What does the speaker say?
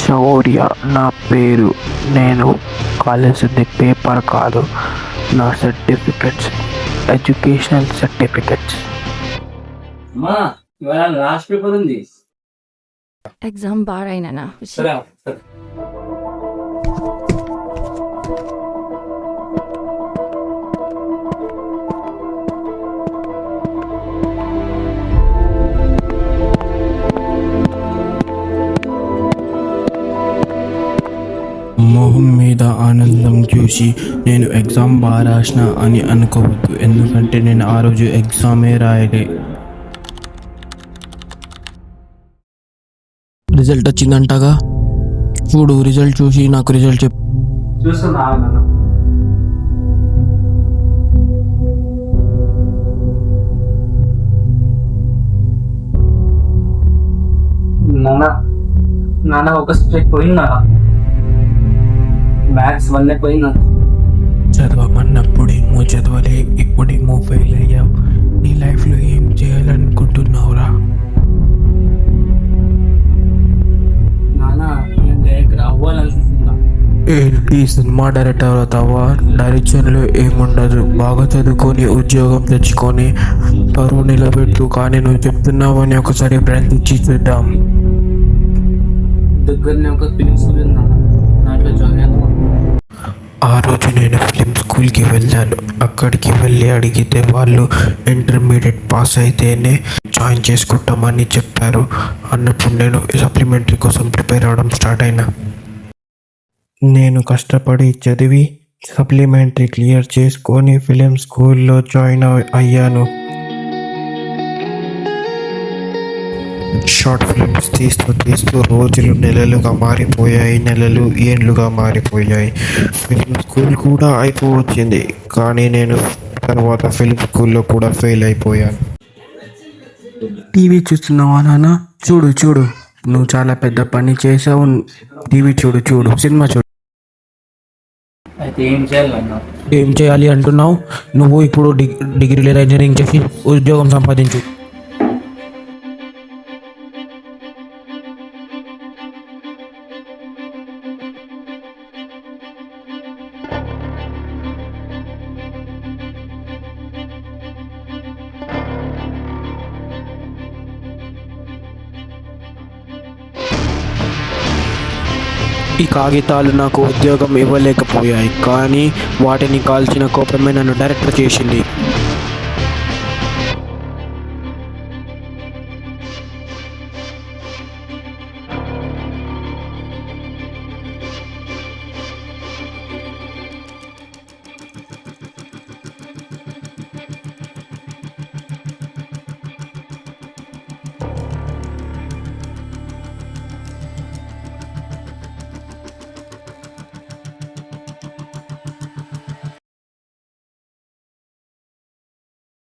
శౌర్య నా పేరు. నేను కావాల్సింది పేపర్ కాదు, నా సర్టిఫికెట్స్, ఎడ్యుకేషనల్ సర్టిఫికెట్స్. అమ్మా ఇవాళ లాస్ట్ పేపర్ ఉంది. ఎగ్జామ్ బాగా అయినా సరే సరే. మొహం మీద ఆనందం చూసి నేను ఎగ్జామ్ బాగా రాసిన అని అనుకోవద్దు, ఎందుకంటే నేను ఆ రోజు ఎగ్జామే రాయలే. రిజల్ట్ వచ్చిందంటగా, చూడు రిజల్ట్ చూసి నాకు రిజల్ట్ చెప్పు. చూస్తున్నా నాన్న. నాన్న ఒక సబ్జెక్ట్ పోయిందా? మ్యాథ్స్ వల్లే పోయిందా? చదవమన్నప్పుడేమో చదవలే, ఇప్పుడేమో ఫెయిల్ అయ్యావు. నీ లైఫ్లో ఏం చేయాలనుకుంటున్నావురా? నాన్న నేను డైరెక్టర్ అవ్వాలనుకుంటున్నా. ఏంటి సినిమా డైరెక్టర్ అవుతావా? డైరెక్షన్లో ఏముండదు, బాగా చదువుకొని ఉద్యోగం తెచ్చుకొని పరువు నిలబెట్టు. కానీ నువ్వు చెప్తున్నావని ఒకసారి ప్రయత్నించి చూద్దాం. దగ్గరనే ఒక ఫిలిం స్కూల్ ఉంది నాన్న, దాంట్లో జాయిన్. ఆ రోజు నేను ఫిలిం స్కూల్కి వెళ్ళాను. అక్కడికి వెళ్ళి అడిగితే వాళ్ళు ఇంటర్మీడియట్ పాస్ అయితేనే జాయిన్ చేసుకుంటామని చెప్పారు. అన్నప్పుడు నేను సప్లిమెంటరీ కోసం ప్రిపేర్ అవ్వడం స్టార్ట్ అయినా. నేను కష్టపడి చదివి సప్లిమెంటరీ క్లియర్ చేసుకొని ఫిలిం స్కూల్లో జాయిన్ అయ్యాను. షార్ట్ ఫిల్మ్స్ తీస్తూ రోజులు నెలలుగా మారిపోయాయి, నెలలు ఏండ్లుగా మారిపోయాయి. ఫిల్మ్ స్కూల్ కూడా అయిపోవచ్చింది, కానీ నేను తర్వాత ఫిల్మ్ స్కూల్లో కూడా ఫెయిల్ అయిపోయాను. టీవీ చూస్తున్నావా నాన్న? చూడు చూడు, నువ్వు చాలా పెద్ద పని చేసావు. టీవీ చూడు చూడు, సినిమా చూడు. అయితే ఏం చేయాలన్నా? ఏం చేయాలి అంటున్నావు? నువ్వు ఇప్పుడు డిగ్రీ లేదా ఇంజనీరింగ్ చేసి ఉద్యోగం సంపాదించు. ఈ కాగితాలు నాకు ఉద్యోగం ఇవ్వలేకపోయాయి, కానీ వాటిని కాల్చిన కోపమే నన్ను డైరెక్టర్ చేసింది.